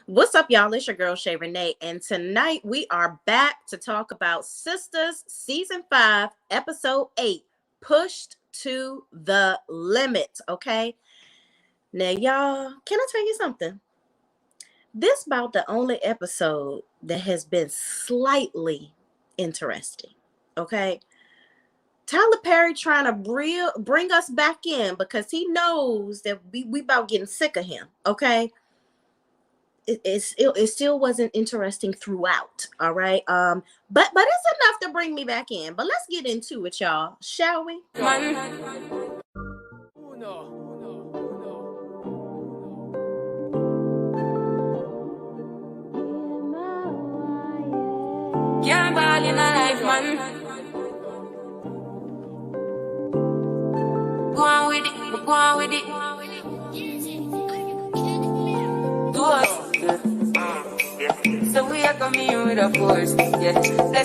What's up, y'all? It's your girl Shay Renee, and tonight we are back to talk about Sistas Season 5, Episode 8, Pushed to the Limit. Okay, now y'all, can I tell you something? This about the only episode that has been slightly interesting. Okay, Tyler Perry trying to bring us back in because he knows that we about getting sick of him. Okay, it still wasn't interesting throughout. All right. But it's enough to bring me back in. But let's get into it, y'all, shall we? Can't ball in a life, man. Go on with it, go on with it. Do us. So we are coming with a force, yeah.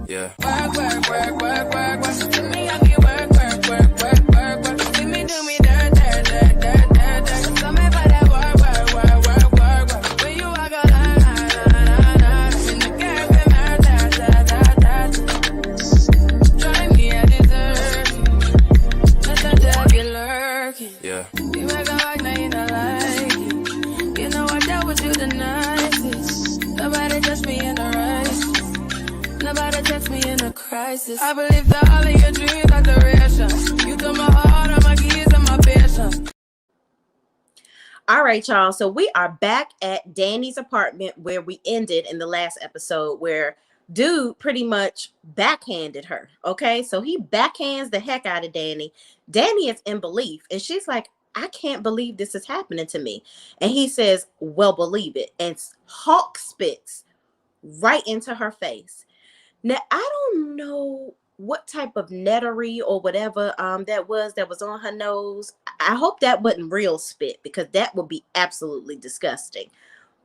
Yeah. Work. See me, I can work. See me do me dirt. So me for that work. When you walk a line. In the game, drive me a dessert. Let the devil lurking. Yeah. You make a like, now you don't like it. You know I dealt with you the nicest. Nobody touched me in the right. Nobody touched me in a crisis. I believe that all of your dreams are duration. You took my heart, all my keys, and my patience. All right, y'all. So we are back at Danny's apartment where we ended in the last episode, where dude pretty much backhanded her. Okay, so he backhands the heck out of Danny. Danny is in belief, and she's like, I can't believe this is happening to me. And he says, well, believe it. And Hawk spits right into her face. Now, I don't know what type of nettery or whatever that was on her nose. I hope that wasn't real spit, because that would be absolutely disgusting.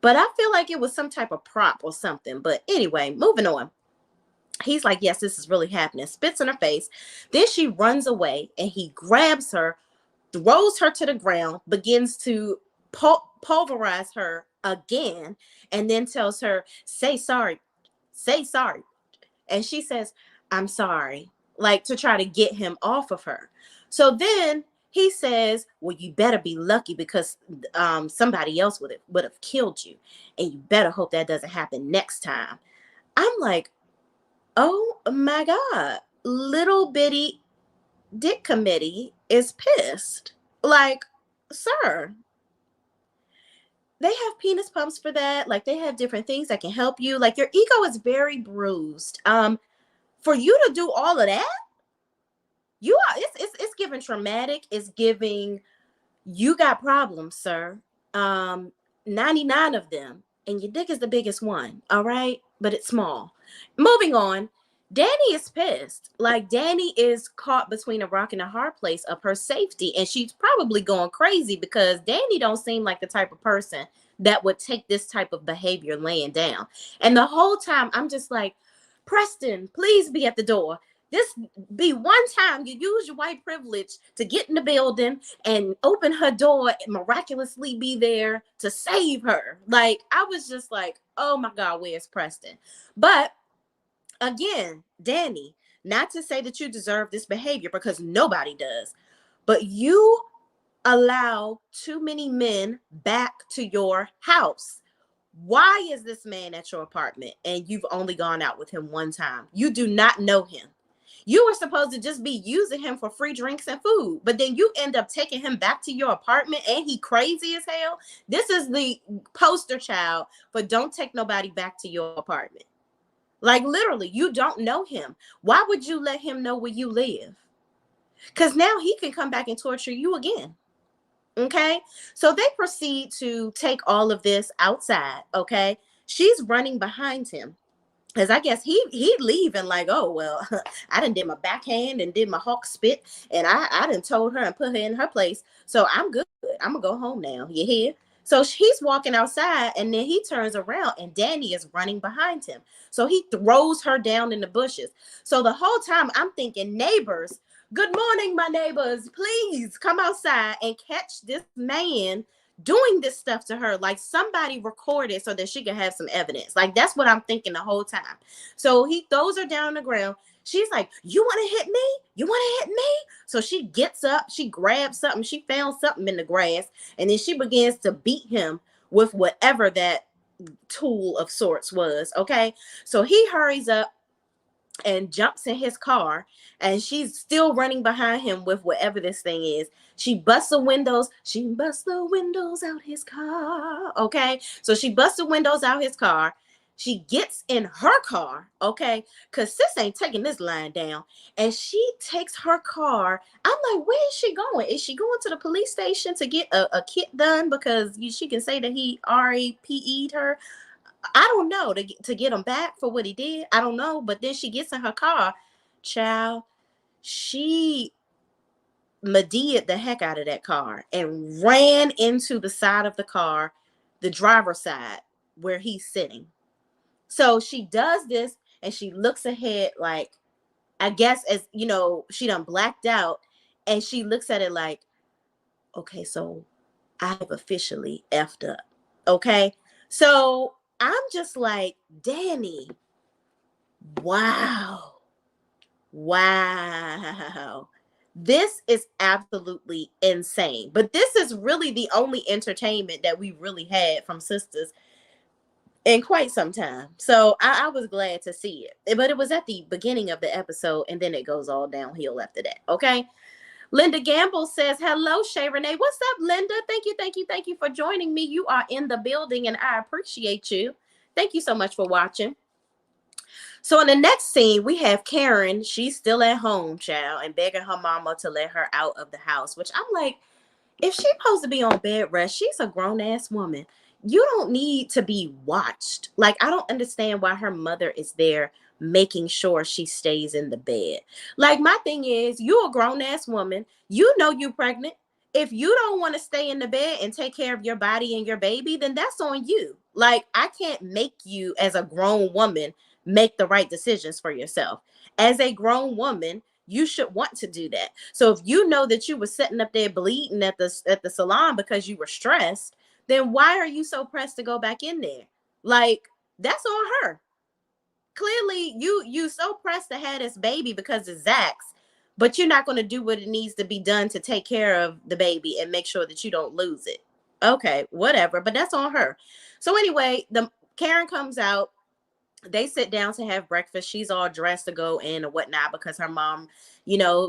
But I feel like it was some type of prop or something. But anyway, moving on. He's like, yes, this is really happening. Spits in her face. Then she runs away, and he grabs her, throws her to the ground, begins to pulverize her again, and then tells her, say sorry. Say sorry. And she says, I'm sorry, like to try to get him off of her. So then he says, well, you better be lucky, because somebody else would have killed you. And you better hope that doesn't happen next time. I'm like, oh my God, little bitty dick committee is pissed. Like, sir, they have penis pumps for that. Like, they have different things that can help you. Like, your ego is very bruised. For you to do all of that, it's giving traumatic. It's giving, you got problems, sir. 99 of them, and your dick is the biggest one. All right, but it's small. Moving on. Danny is pissed. Like, Danny is caught between a rock and a hard place of her safety, and she's probably going crazy because Danny don't seem like the type of person that would take this type of behavior laying down. And the whole time I'm just like, Preston, please be at the door. This be one time you use your white privilege to get in the building and open her door and miraculously be there to save her. Like, I was just like, oh my God, where's Preston? But again, Danny, not to say that you deserve this behavior, because nobody does, but you allow too many men back to your house. Why is this man at your apartment and you've only gone out with him one time? You do not know him. You were supposed to just be using him for free drinks and food, but then you end up taking him back to your apartment, and he crazy as hell. This is the poster child for don't take nobody back to your apartment. Like, literally, you don't know him. Why would you let him know where you live? Because now he can come back and torture you again. Okay, so they proceed to take all of this outside. Okay, she's running behind him, because I guess he'd leave and like, oh well, I done did my backhand and did my hawk spit, and I done told her and put her in her place, so I'm good. I'm gonna go home now. You hear? So he's walking outside, and then he turns around, and Danny is running behind him. So he throws her down in the bushes. So the whole time I'm thinking, neighbors, good morning, my neighbors, please come outside and catch this man doing this stuff to her. Like somebody recorded so that she can have some evidence. Like that's what I'm thinking the whole time. So he throws her down on the ground. She's like, you want to hit me? You want to hit me? So she gets up, she grabs something, she found something in the grass, and then she begins to beat him with whatever that tool of sorts was. Okay. So he hurries up and jumps in his car, and she's still running behind him with whatever this thing is. She busts the windows. She busts the windows out his car. Okay. So she busts the windows out his car. She gets in her car, okay, because sis ain't taking this line down. And she takes her car. I'm like, where is she going? Is she going to the police station to get a kit done? Because she can say that he RAPE'd her. I don't know, to get him back for what he did. I don't know. But then she gets in her car, child. She Medea'd the heck out of that car and ran into the side of the car, the driver's side where he's sitting. So she does this and she looks ahead, like, I guess, as you know, she done blacked out, and she looks at it like, okay, so I have officially effed up. Okay. So I'm just like, Danni, wow. Wow. This is absolutely insane. But this is really the only entertainment that we really had from Sistas in quite some time. So I was glad to see it. But it was at the beginning of the episode, and then it goes all downhill after that. Okay. Linda Gamble says, hello, Shay Renee. What's up, Linda? Thank you, thank you, thank you for joining me. You are in the building, and I appreciate you. Thank you so much for watching. So in the next scene, we have Karen. She's still at home, child, and begging her mama to let her out of the house, which I'm like, if she's supposed to be on bed rest, she's a grown-ass woman. You don't need to be watched. Like, I don't understand why her mother is there making sure she stays in the bed. Like, my thing is, you a grown-ass woman. You know you pregnant. If you don't want to stay in the bed and take care of your body and your baby, then that's on you. Like, I can't make you, as a grown woman, make the right decisions for yourself. As a grown woman, you should want to do that. So if you know that you were sitting up there bleeding at the salon because you were stressed, then why are you so pressed to go back in there? Like, that's on her. Clearly, you so pressed to have this baby because it's Zach's, but you're not going to do what it needs to be done to take care of the baby and make sure that you don't lose it. Okay, whatever, but that's on her. So anyway, the Karen comes out. They sit down to have breakfast. She's all dressed to go in or whatnot because her mom,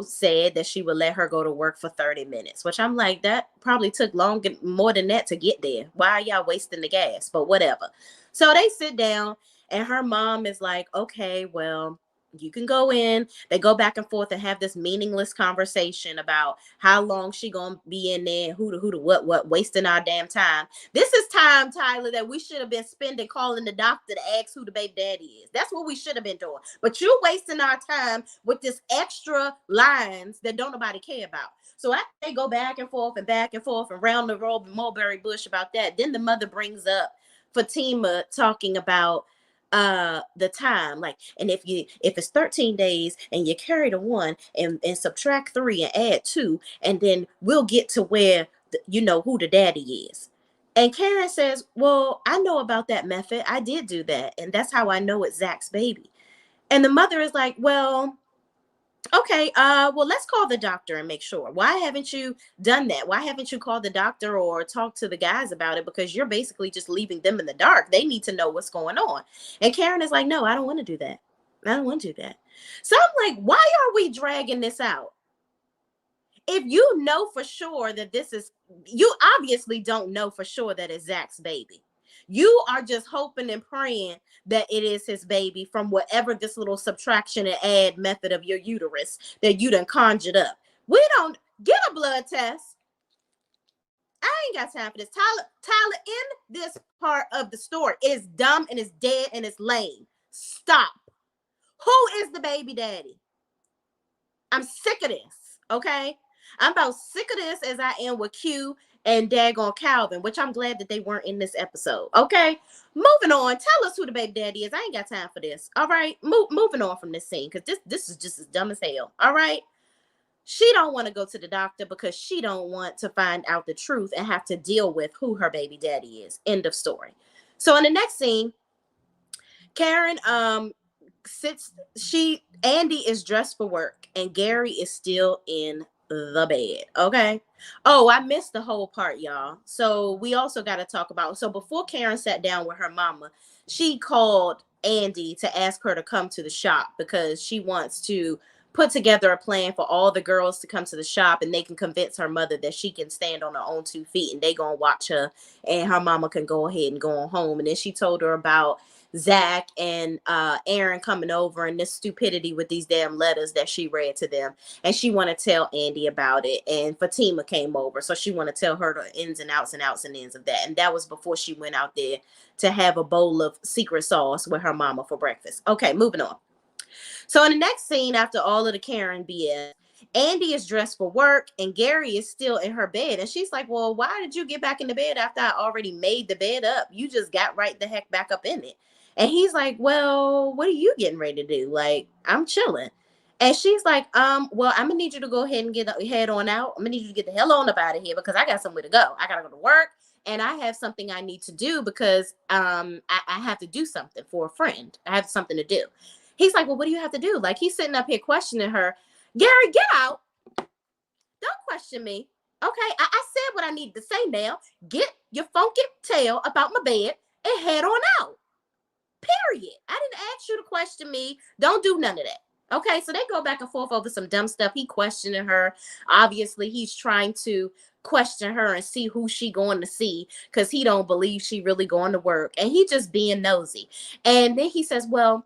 said that she would let her go to work for 30 minutes, which I'm like, that probably took more than that to get there. Why are y'all wasting the gas? But whatever. So they sit down, and her mom is like, okay, well, you can go in. They go back and forth and have this meaningless conversation about how long she gonna be in there, who to what, wasting our damn time. This is time, Tyler, that we should have been spending calling the doctor to ask who the baby daddy is. That's what we should have been doing. But you're wasting our time with this extra lines that don't nobody care about. So after they go back and forth and round the road mulberry bush about that, then the mother brings up Fatima talking about the time, like, and if it's 13 days and you carry the one and subtract 3 and add 2, and then we'll get to where you know who the daddy is. And Karen says, well, I know about that method. I did do that, and that's how I know it's Zach's baby. And the mother is like, well, okay, well, let's call the doctor and make sure. Why haven't you done that? Why haven't you called the doctor or talked to the guys about it? Because you're basically just leaving them in the dark. They need to know what's going on. And Karen is like, no, I don't want to do that. I don't want to do that. So I'm like, why are we dragging this out? If you know for sure that you obviously don't know for sure that it's Zach's baby. You are just hoping and praying that it is his baby from whatever this little subtraction and add method of your uterus that you done conjured up. We don't get a blood test. I ain't got time for this. Tyler, in this part of the story, it's dumb and it's dead and it's lame. Stop. Who is the baby daddy? I'm sick of this, okay? I'm about sick of this as I am with Q and daggone Calvin, which I'm glad that they weren't in this episode. Okay, moving on. Tell us who the baby daddy is. I ain't got time for this. All right, moving on from this scene because this is just as dumb as hell. All right. She don't want to go to the doctor because she don't want to find out the truth and have to deal with who her baby daddy is. End of story. So in the next scene, Karen sits she Andi is dressed for work and Gary is still in the bed. Okay. Oh, I missed the whole part, y'all. So we also got to talk about, so before Karen sat down with her mama, she called Andi to ask her to come to the shop because she wants to put together a plan for all the girls to come to the shop and they can convince her mother that she can stand on her own 2 feet and they gonna watch her and her mama can go ahead and go on home. And then she told her about Zach and Aaron coming over and this stupidity with these damn letters that she read to them. And she want to tell Andi about it. And Fatima came over. So she want to tell her the ins and outs and outs and ends of that. And that was before she went out there to have a bowl of secret sauce with her mama for breakfast. Okay, moving on. So in the next scene, after all of the Karen BS, Andi is dressed for work and Gary is still in her bed. And she's like, well, why did you get back in the bed after I already made the bed up? You just got right the heck back up in it. And he's like, well, what are you getting ready to do? Like, I'm chilling. And she's like, well, I'm gonna need you to go ahead and head on out. I'm gonna need you to get the hell on up out of here because I got somewhere to go. I gotta go to work and I have something I need to do because I have to do something for a friend. I have something to do. He's like, well, what do you have to do? Like, he's sitting up here questioning her. Gary, get out. Don't question me. Okay, I said what I needed to say now. Get your funky tail about my bed and head on out. Period. I didn't ask you to question me. Don't do none of that. Okay, so they go back and forth over some dumb stuff. He questioning her. Obviously, he's trying to question her and see who she going to see because he don't believe she really going to work. And he just being nosy. And then he says, well,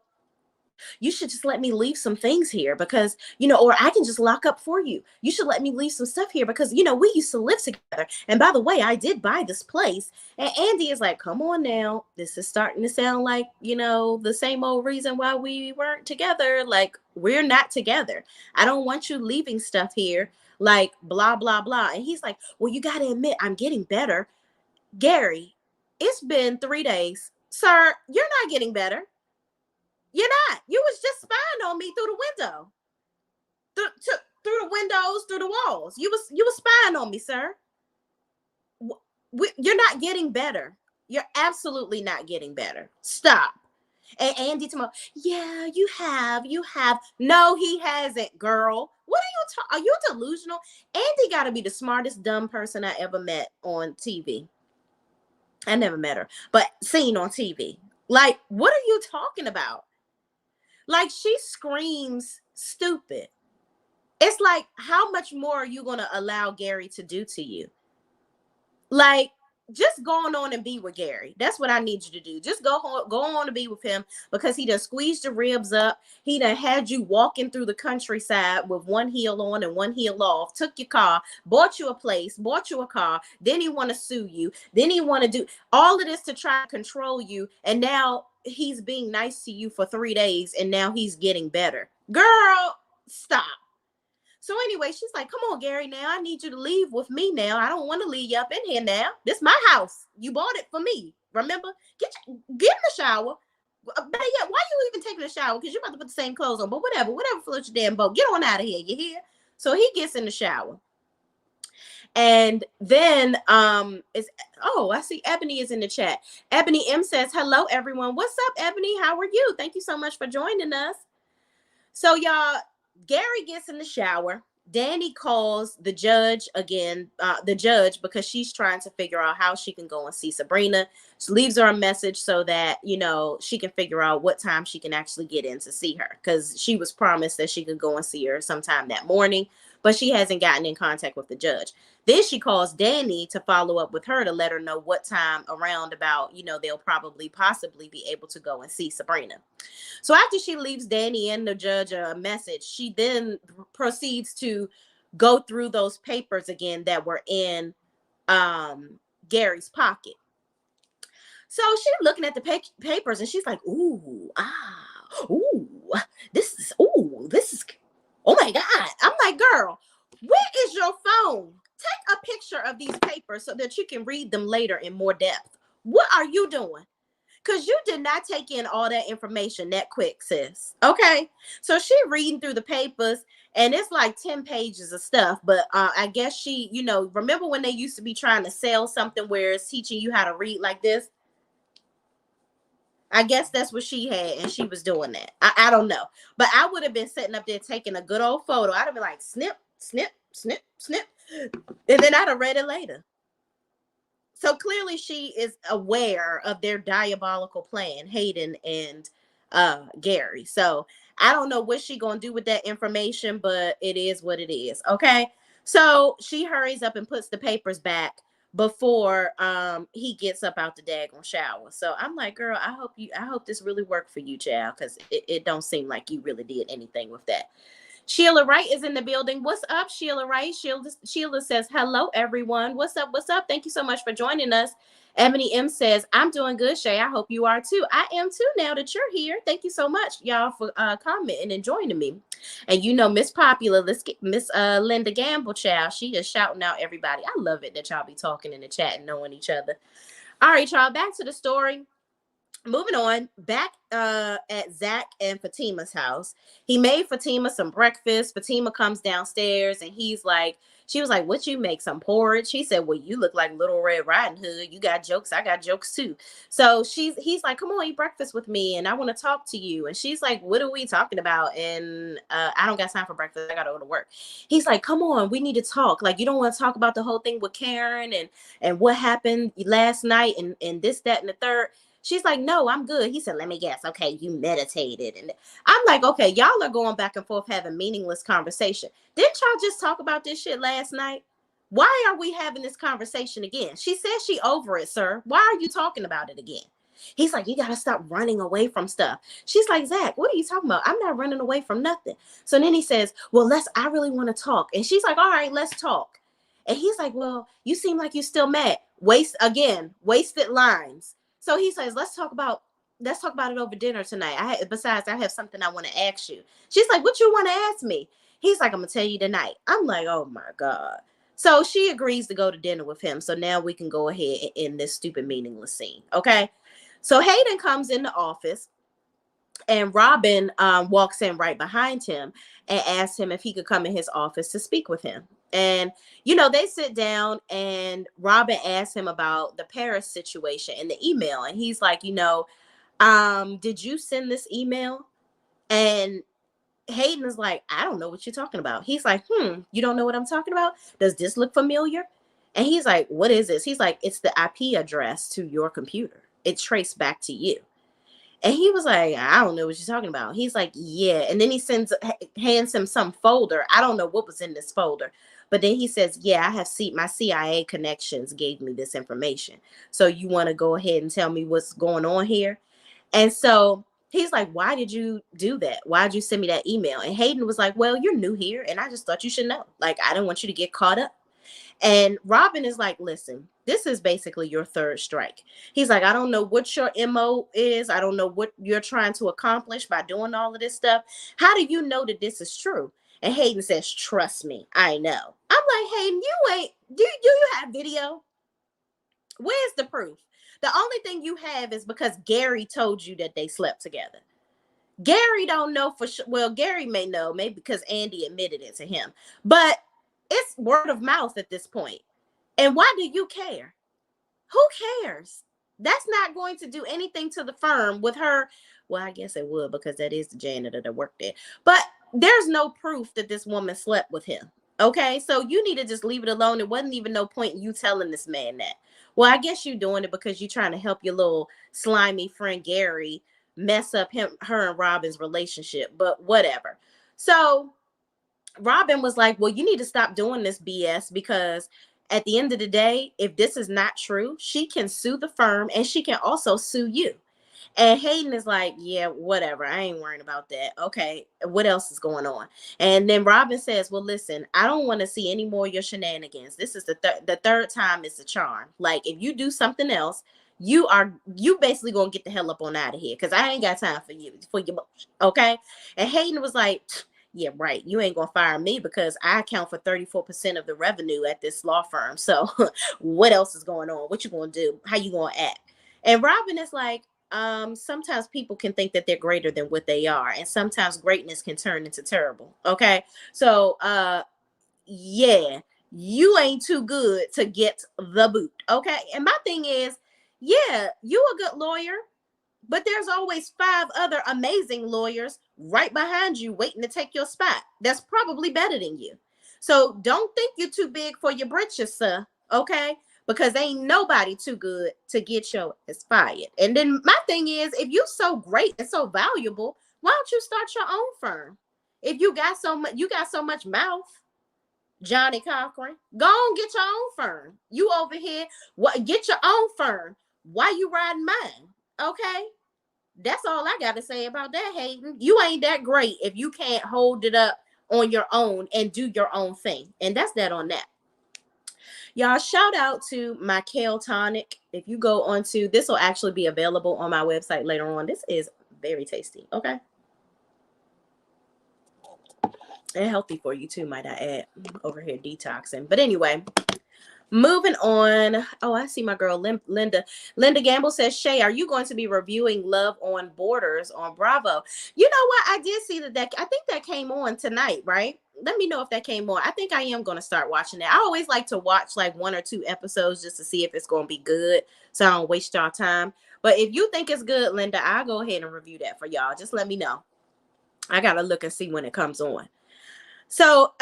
you should just let me leave some things here because, or I can just lock up for you. You should let me leave some stuff here because, we used to live together. And by the way, I did buy this place. And Andi is like, come on now. This is starting to sound like, the same old reason why we weren't together. Like, we're not together. I don't want you leaving stuff here. Like, blah, blah, blah. And he's like, well, you got to admit, I'm getting better. Gary, it's been 3 days. Sir, you're not getting better. You're not. You was just spying on me through the window. Through the windows, through the walls. You was spying on me, sir. You're not getting better. You're absolutely not getting better. Stop. And Andi tomorrow, yeah, you have. No, he hasn't, girl. What are you talking? Are you delusional? Andi got to be the smartest dumb person I ever met on TV. I never met her, but seen on TV. Like, what are you talking about? Like, she screams stupid. It's like, how much more are you going to allow Gary to do to you? Like, just go on and be with Gary. That's what I need you to do. Just go on and be with him because he done squeezed your ribs up. He done had you walking through the countryside with one heel on and one heel off, took your car, bought you a place, bought you a car. Then he want to sue you. Then he want to do all of this to try to control you. And now he's being nice to you for 3 days and now he's getting better. Girl, stop. So anyway, she's like, come on, Gary, now I need you to leave with me now. I don't want to leave you up in here now. This is my house. You bought it for me. Remember? Get in the shower. But yeah, why you even taking a shower? Because you're about to put the same clothes on. But whatever floats your damn boat. Get on out of here. You hear? So he gets in the shower. And then I see Ebony is in the chat. Ebony M says, hello, everyone. What's up, Ebony? How are you? Thank you so much for joining us. So y'all, Gary gets in the shower. Danni calls the judge again, because she's trying to figure out how she can go and see Sabrina. She leaves her a message so that, she can figure out what time she can actually get in to see her because she was promised that she could go and see her sometime that morning, but she hasn't gotten in contact with the judge. Then she calls Danni to follow up with her to let her know what time around about, they'll possibly be able to go and see Sabrina. So after she leaves Danni and the judge a message, she then proceeds to go through those papers again that were in Gary's pocket. So she's looking at the papers and she's like, this is, oh my God. I'm like, girl, where is your phone? Take a picture of these papers so that you can read them later in more depth. What are you doing? because you did not take in all that information that quick, sis. Okay. So she reading through the papers and it's like 10 pages of stuff. But I guess she, remember when they used to be trying to sell something where it's teaching you how to read like this? I guess that's what she had, and she was doing that. I don't know. But I would have been sitting up there taking a good old photo. I'd have been like, snip, snip, snip, snip. And then I'd have read it later. So clearly she is aware of their diabolical plan, Hayden and Gary. So I don't know what she gonna do with that information, but it is what it is. Okay. So she hurries up and puts the papers back before he gets up out the daggone shower. So I'm like, girl, I hope this really worked for you, child, because it don't seem like you really did anything with that. Sheila Wright is in the building. What's up, Sheila Wright? Sheila says, hello, everyone. What's up? What's up? Thank you so much for joining us. Ebony M says, I'm doing good, Shay. I hope you are too. I am too now that you're here. Thank you so much, y'all, for commenting and joining me. And Miss Popular, let's get Miss Linda Gamble, child. She is shouting out everybody. I love it that y'all be talking in the chat and knowing each other. All right, y'all, back to the story. Moving on, back at Zach and Fatima's house, he made Fatima some breakfast. Fatima comes downstairs and she was like, what you make, some porridge? He said, well, you look like Little Red Riding Hood. You got jokes. I got jokes too. So he's like, come on, eat breakfast with me. And I want to talk to you. And she's like, what are we talking about? And I don't got time for breakfast. I got to go to work. He's like, come on, we need to talk. Like, you don't want to talk about the whole thing with Karen and what happened last night and this, that, and the third. She's like, no, I'm good. He said, let me guess. Okay, you meditated. And I'm like, okay, y'all are going back and forth having meaningless conversation. Didn't y'all just talk about this shit last night? Why are we having this conversation again? She says she over it, sir. Why are you talking about it again? He's like, you got to stop running away from stuff. She's like, Zach, what are you talking about? I'm not running away from nothing. So then he says, well, I really want to talk. And she's like, all right, let's talk. And he's like, well, you seem like you're still mad. Wasted lines. So he says, let's talk about it over dinner tonight. Besides, I have something I want to ask you. She's like, what you want to ask me? He's like, I'm going to tell you tonight. I'm like, oh my God. So she agrees to go to dinner with him. So now we can go ahead and end this stupid meaningless scene. Okay. So Hayden comes in the office and Robin walks in right behind him and asks him if he could come in his office to speak with him. And, they sit down and Robin asks him about the Paris situation and the email. And he's like, did you send this email? And Hayden is like, I don't know what you're talking about. He's like, you don't know what I'm talking about? Does this look familiar? And he's like, what is this? He's like, it's the IP address to your computer. It's traced back to you. And he was like, I don't know what you're talking about. He's like, yeah. And then he hands him some folder. I don't know what was in this folder. But then he says, yeah, I have my CIA connections gave me this information. So you want to go ahead and tell me what's going on here? And so he's like, why did you do that? Why did you send me that email? And Hayden was like, well, you're new here. And I just thought you should know. Like, I don't want you to get caught up. And Robin is like, listen, this is basically your third strike. He's like, I don't know what your MO is. I don't know what you're trying to accomplish by doing all of this stuff. How do you know that this is true? And Hayden says, trust me, I know. I'm like, Hayden, do you have video? Where's the proof? The only thing you have is because Gary told you that they slept together. Gary don't know for sure. Well, Gary may know, maybe because Andi admitted it to him. But it's word of mouth at this point. And why do you care? Who cares? That's not going to do anything to the firm with her. Well, I guess it would because that is the janitor that worked there. But there's no proof that this woman slept with him. Okay, so you need to just leave it alone. It wasn't even no point in you telling this man that. Well, I guess you're doing it because you're trying to help your little slimy friend Gary mess up her and Robin's relationship. But whatever. So Robin was like, well, you need to stop doing this BS because at the end of the day, if this is not true, she can sue the firm and she can also sue you. And Hayden is like, yeah, whatever. I ain't worrying about that. Okay, what else is going on? And then Robin says, well, listen, I don't want to see any more of your shenanigans. This is the third time is the charm. Like, if you do something else, you basically gonna get the hell up on out of here because I ain't got time for your okay. And Hayden was like, yeah, right. You ain't gonna fire me because I account for 34% of the revenue at this law firm. So what else is going on? What you gonna do? How you gonna act? And Robin is like, sometimes people can think that they're greater than what they are, and sometimes greatness can turn into terrible. Okay, so yeah, you ain't too good to get the boot. Okay, and my thing is, yeah, you a good lawyer, but there's always five other amazing lawyers right behind you waiting to take your spot. That's probably better than you. So don't think you're too big for your britches, sir. Okay? Because ain't nobody too good to get your ass fired. And then my thing is, if you so great and so valuable, why don't you start your own firm? If you got so much mouth, Johnny Cochran, go on get your own firm. You over here, what? Get your own firm. Why you riding mine? Okay, that's all I got to say about that, Hayden. You ain't that great if you can't hold it up on your own and do your own thing. And that's that on that. Y'all, shout out to my Kale Tonic. If you go onto, this will actually be available on my website later on. This is very tasty. Okay. And healthy for you too, might I add. Over here detoxing. But anyway, moving on. Oh, I see my girl Linda. Linda Gamble says, Shay, are you going to be reviewing Love on Borders on Bravo? You know what? I did see that I think that came on tonight, right? Let me know if that came on. I think I am going to start watching it. I always like to watch like 1 or 2 episodes just to see if it's going to be good, so I don't waste y'all time. But if you think it's good, Linda, I'll go ahead and review that for y'all. Just let me know. I got to look and see when it comes on. So,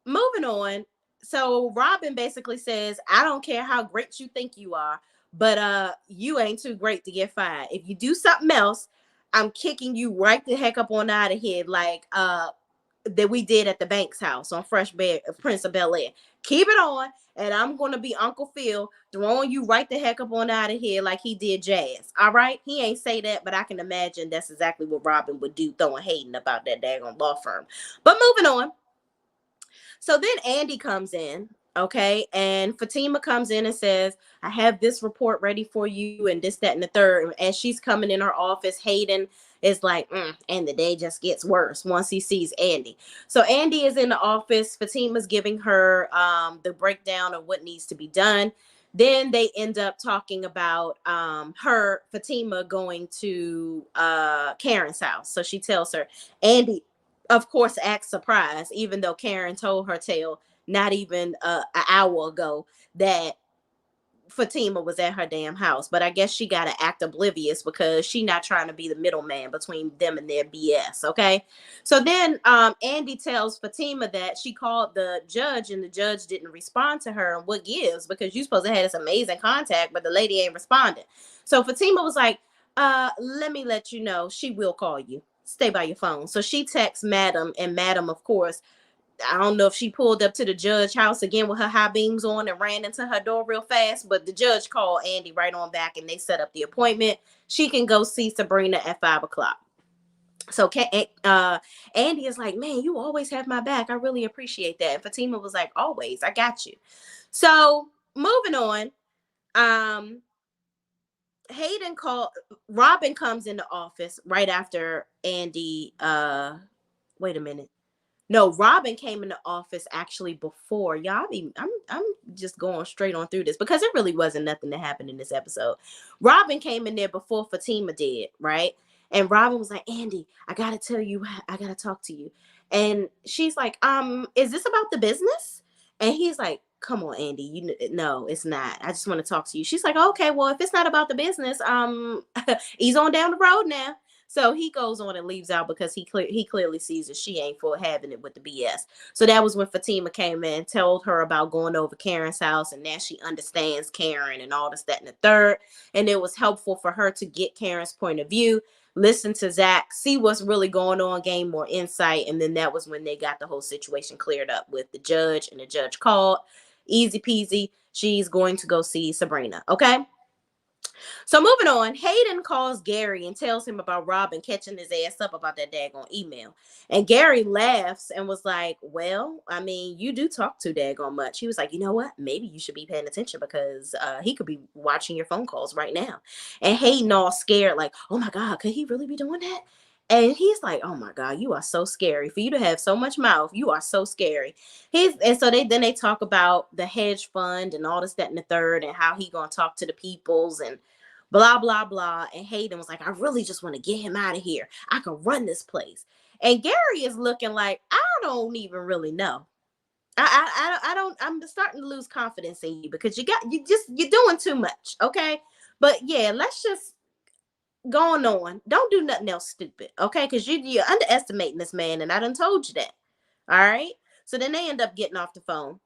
moving on. So Robin basically says, I don't care how great you think you are, but you ain't too great to get fired. If you do something else, I'm kicking you right the heck up on out of here, like that we did at the Banks house on Prince of Bel-Air. Keep it on, and I'm gonna be Uncle Phil throwing you right the heck up on out of here like he did Jazz. All right, he ain't say that, but I can imagine that's exactly what Robin would do, throwing Hayden about that daggone law firm. But moving on. So then Andi comes in, okay, and Fatima comes in and says, I have this report ready for you, and this, that, and the third. And as she's coming in her office, Hayden is like, and the day just gets worse once he sees Andi. So Andi is in the office. Fatima's giving her the breakdown of what needs to be done. Then they end up talking about Fatima, going to Karen's house. So she tells her, Andi, of course, acts surprised, even though Karen told her tale not even an hour ago that Fatima was at her damn house. But I guess she got to act oblivious because she not trying to be the middleman between them and their BS. Okay. So then Andi tells Fatima that she called the judge and the judge didn't respond to her. And what gives? Because you're supposed to have this amazing contact, but the lady ain't responding. So Fatima was like, let me let you know she will call you. Stay by your phone. So she texts Madam, and Madam, of course, I don't know if she pulled up to the judge house again with her high beams on and ran into her door real fast, but the judge called Andi right on back and they set up the appointment. She can go see Sabrina at 5:00. So Andi is like, man, you always have my back. I really appreciate that. And Fatima was like, always, I got you. So moving on. Robin comes in the office right after Andi. Wait a minute. No, Robin came in the office actually before. Y'all, I'm just going straight on through this because it really wasn't nothing that happened in this episode. Robin came in there before Fatima did, right? And Robin was like, Andi, I gotta tell you, I gotta talk to you. And she's like, is this about the business? And he's like, come on, Andi, no, it's not. I just want to talk to you. She's like, okay, well, if it's not about the business, he's on down the road now. So he goes on and leaves out because he clearly sees that she ain't for having it with the BS. So that was when Fatima came in, told her about going over Karen's house, and now she understands Karen and all this, that, and the third. And it was helpful for her to get Karen's point of view, listen to Zach, see what's really going on, gain more insight. And then that was when they got the whole situation cleared up with the judge, and the judge called. Easy peasy. She's going to go see Sabrina. Okay. So moving on, Hayden calls Gary and tells him about Robin catching his ass up about that daggone email. And Gary laughs and was like, well, I mean, you do talk too daggone much. He was like, you know what? Maybe you should be paying attention because he could be watching your phone calls right now. And Hayden all scared, like, oh my God, could he really be doing that? And he's like, oh my God, you are so scary. For you to have so much mouth, you are so scary. And so they talk about the hedge fund and all this, that, and the third, and how he gonna talk to the peoples and blah, blah, blah. And Hayden was like, I really just want to get him out of here. I can run this place. And Gary is looking like, I don't even really know. I don't, I'm starting to lose confidence in you because you're doing too much. Okay. But yeah, let's just go on. Don't do nothing else stupid. Okay. Because you're underestimating this man. And I done told you that. All right. So then they end up getting off the phone.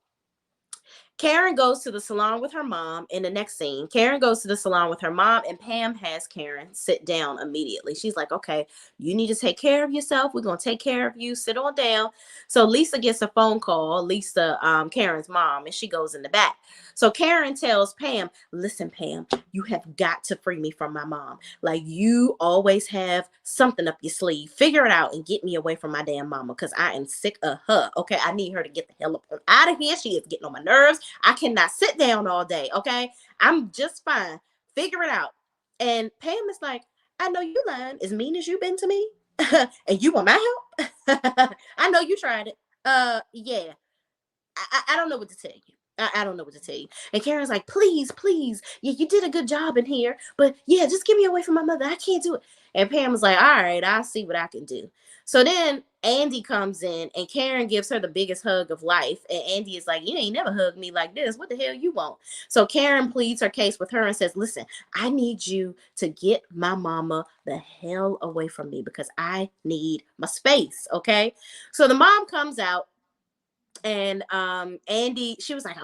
Karen goes to the salon with her mom in the next scene. Karen goes to the salon with her mom, and Pam has Karen sit down immediately. She's like, okay, you need to take care of yourself. We're going to take care of you. Sit on down. So Lisa gets a phone call, Lisa, Karen's mom, and she goes in the back. So Karen tells Pam, listen, Pam, you have got to free me from my mom. Like, you always have something up your sleeve. Figure it out and get me away from my damn mama because I am sick of her. Okay, I need her to get the hell up out of here. She is getting on my nerves. I cannot sit down all day. Okay, I'm just fine. Figure it out. And Pam is like, I know you lying as mean as you've been to me. And you want my help? I know you tried it. Yeah. I don't know what to tell you. I don't know what to tell you. And Karen's like, please, please. You did a good job in here. But yeah, just get me away from my mother. I can't do it. And Pam was like, all right, I'll see what I can do. So then Andi comes in and Karen gives her the biggest hug of life. And Andi is like, you ain't never hugged me like this. What the hell you want? So Karen pleads her case with her and says, listen, I need you to get my mama the hell away from me because I need my space. Okay. So the mom comes out. And Andi, she was like,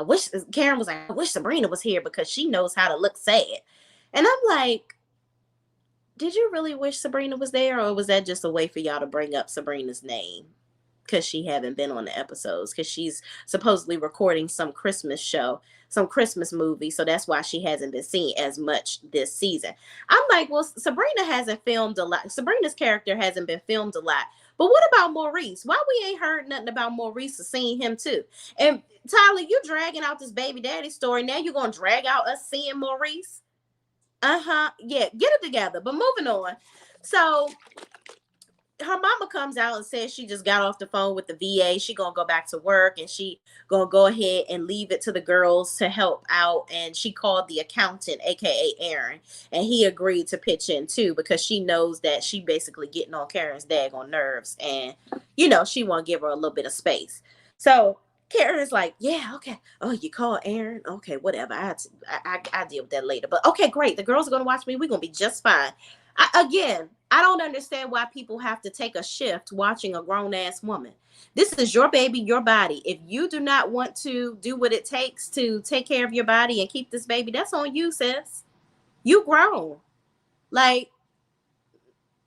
Karen was like, I wish Sabrina was here because she knows how to look sad. And I'm like, did you really wish Sabrina was there, or was that just a way for y'all to bring up Sabrina's name? Because she haven't been on the episodes, because she's supposedly recording some Christmas show, some Christmas movie, so that's why she hasn't been seen as much this season. I'm like, well, Sabrina hasn't filmed a lot. Sabrina's character hasn't been filmed a lot. But what about Maurice? Why we ain't heard nothing about Maurice or seen him too? And Tyler, you dragging out this baby daddy story. Now you're gonna drag out us seeing Maurice? Yeah, get it together. But moving on. So her mama comes out and says she just got off the phone with the VA. She gonna go back to work and she gonna go ahead and leave it to the girls to help out. And she called the accountant, aka Aaron, and he agreed to pitch in too because she knows that she basically getting on Karen's daggone nerves, and she want to give her a little bit of space. So Karen is like, yeah, okay. Oh, you call Aaron? Okay, whatever. I deal with that later. But okay, great. The girls are gonna watch me. We're gonna be just fine. I don't understand why people have to take a shift watching a grown ass woman. This is your baby, your body. If you do not want to do what it takes to take care of your body and keep this baby, that's on you, sis. You grown. Like,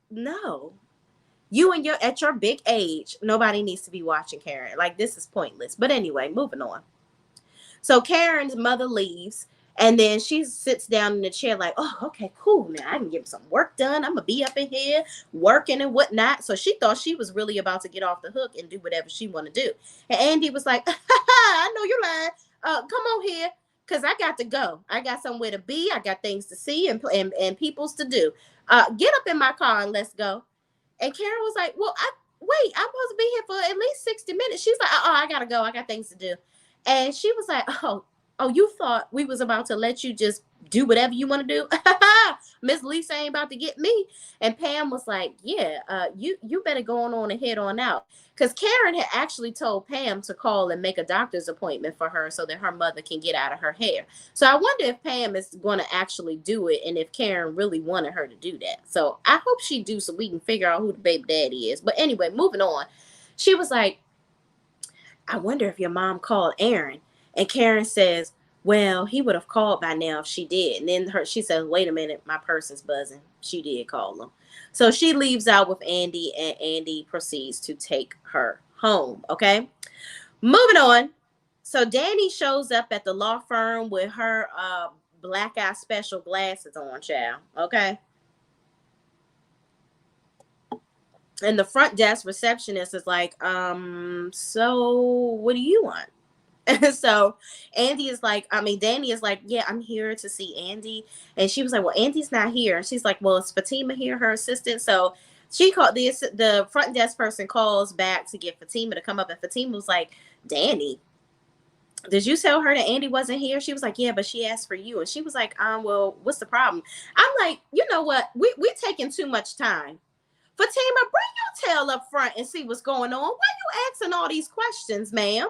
no. You and at your big age, nobody needs to be watching Karen. Like, this is pointless. But anyway, moving on. So Karen's mother leaves, and then she sits down in the chair like, oh, okay, cool. Now I can get some work done. I'm going to be up in here working and whatnot. So she thought she was really about to get off the hook and do whatever she want to do. And Andi was like, I know you're lying. Come on here, because I got to go. I got somewhere to be. I got things to see and peoples to do. Get up in my car and let's go. And Karen was like, well, wait, I'm supposed to be here for at least 60 minutes. She's like, oh, I got to go. I got things to do. And she was like, oh, you thought we was about to let you just do whatever you want to do? Miss Lisa ain't about to get me. And Pam was like, yeah, you better go on and head on out. Because Karen had actually told Pam to call and make a doctor's appointment for her so that her mother can get out of her hair. So I wonder if Pam is going to actually do it and if Karen really wanted her to do that. So I hope she do so we can figure out who the baby daddy is. But anyway, moving on. She was like, I wonder if your mom called Aaron. And Karen says, well, he would have called by now if she did. And then she says, wait a minute, my purse is buzzing. She did call him. So she leaves out with Andi, and Andi proceeds to take her home. Okay. Moving on. So Danni shows up at the law firm with her black eye special glasses on, child. Okay. And the front desk receptionist is like, so what do you want? So Danni is like, yeah, I'm here to see Andi. And she was like, well, Andi's not here. And she's like, well, is Fatima here, her assistant? So she called the front desk person calls back to get Fatima to come up. And Fatima was like, Danni, did you tell her that Andi wasn't here? She was like, yeah, but she asked for you. And she was like, well, what's the problem? I'm like, you know what? We're taking too much time. Fatima, bring your tail up front and see what's going on. Why you asking all these questions, ma'am?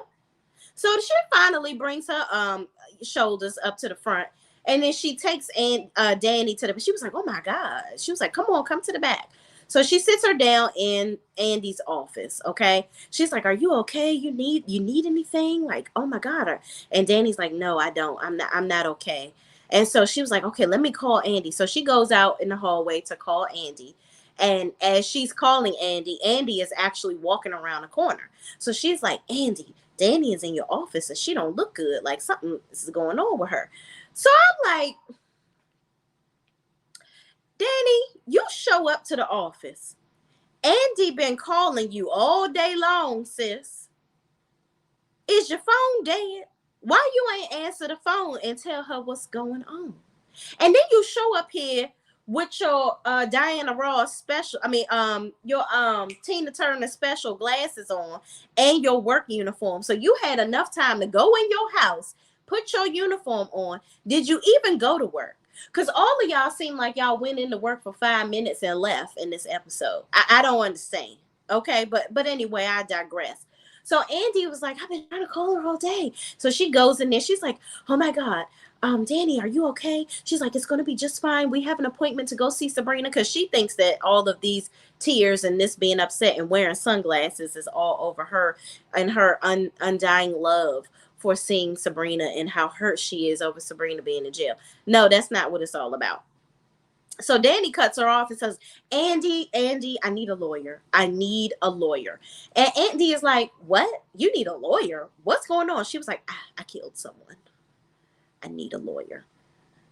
So she finally brings her shoulders up to the front, and then she takes Danni to the. She was like, "Oh my god!" She was like, "Come on, come to the back." So she sits her down in Andi's office. Okay, she's like, "Are you okay? You need anything?" Like, "Oh my god!" And Danny's like, "No, I don't. I'm not okay." And so she was like, "Okay, let me call Andi." So she goes out in the hallway to call Andi. And as she's calling Andi is actually walking around the corner. So she's like, "Andi, Danni is in your office and she don't look good. Like something is going on with her." So I'm like, "Danni, you show up to the office. Andi been calling you all day long, sis. Is your phone dead? Why you ain't answer the phone and tell her what's going on?" And then you show up here with your Diana Ross special, your Tina Turner special glasses on and your work uniform. So you had enough time to go in your house, put your uniform on. Did you even go to work? Because all of y'all seem like y'all went into work for 5 minutes and left in this episode. I don't understand. Okay, but anyway, I digress. So Andi was like, "I've been trying to call her all day." So she goes in there. She's like, "Oh my God, Danni, are you okay?" She's like, "It's going to be just fine. We have an appointment to go see Sabrina," because she thinks that all of these tears and this being upset and wearing sunglasses is all over her and her undying love for seeing Sabrina and how hurt she is over Sabrina being in jail. No, that's not what it's all about. So Danni cuts her off and says, Andi, I need a lawyer. I need a lawyer." And Andi is like, "What? You need a lawyer? What's going on?" She was like, I killed someone. I need a lawyer."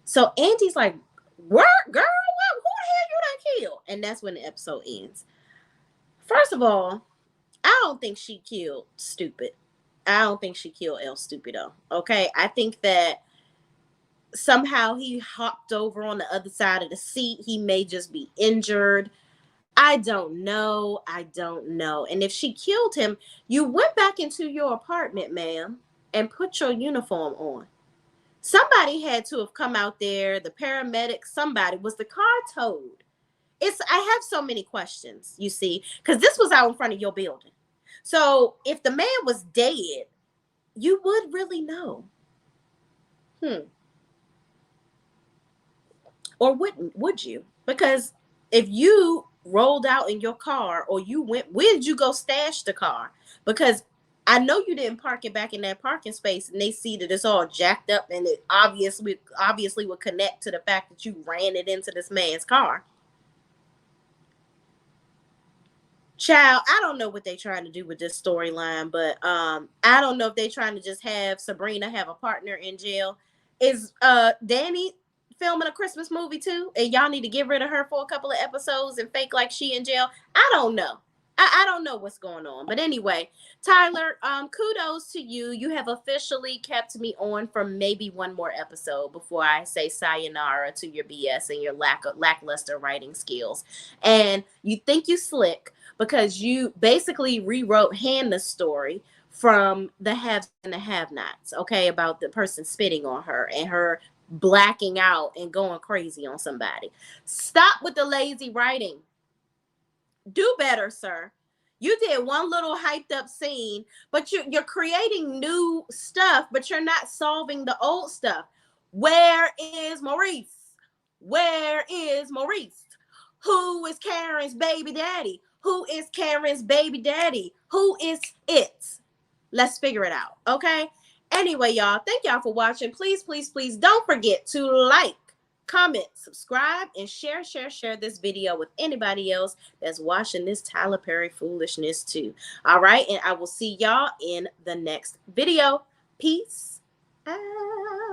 So Andi's like, "What, girl? What? Who the hell you done killed?" And that's when the episode ends. First of all, I don't think she killed Stupid. I don't think she killed El Stupido. Okay, I think that somehow he hopped over on the other side of the seat. He may just be injured. I don't know. I don't know. And if she killed him, you went back into your apartment, ma'am, and put your uniform on. Somebody had to have come out there, the paramedics, somebody. Was the car towed? I have so many questions, you see, because this was out in front of your building. So if the man was dead, you would really know. Or wouldn't, would you? Because if you rolled out in your car or you went, where did you go stash the car? Because I know you didn't park it back in that parking space and they see that it's all jacked up and it obviously would connect to the fact that you ran it into this man's car. Child, I don't know what they're trying to do with this storyline, but I don't know if they're trying to just have Sabrina have a partner in jail. Is Danni filming a Christmas movie too? And y'all need to get rid of her for a couple of episodes and fake like she in jail? I don't know. I don't know what's going on. But anyway, Tyler, kudos to you. You have officially kept me on for maybe one more episode before I say sayonara to your BS and your lackluster writing skills. And you think you slick because you basically rewrote Hannah's story from the haves and the have-nots, okay, about the person spitting on her and her blacking out and going crazy on somebody. Stop with the lazy writing. Do better, sir. You did one little hyped up scene, but you're creating new stuff, but you're not solving the old stuff. Where is Maurice? Where is Maurice? Who is Karen's baby daddy? Who is Karen's baby daddy? Who is it? Let's figure it out, okay? Anyway, y'all, thank y'all for watching. Please, please, please don't forget to like, comment, subscribe, and share this video with anybody else that's watching this Tyler Perry foolishness too. All right, and I will see y'all in the next video. Peace out.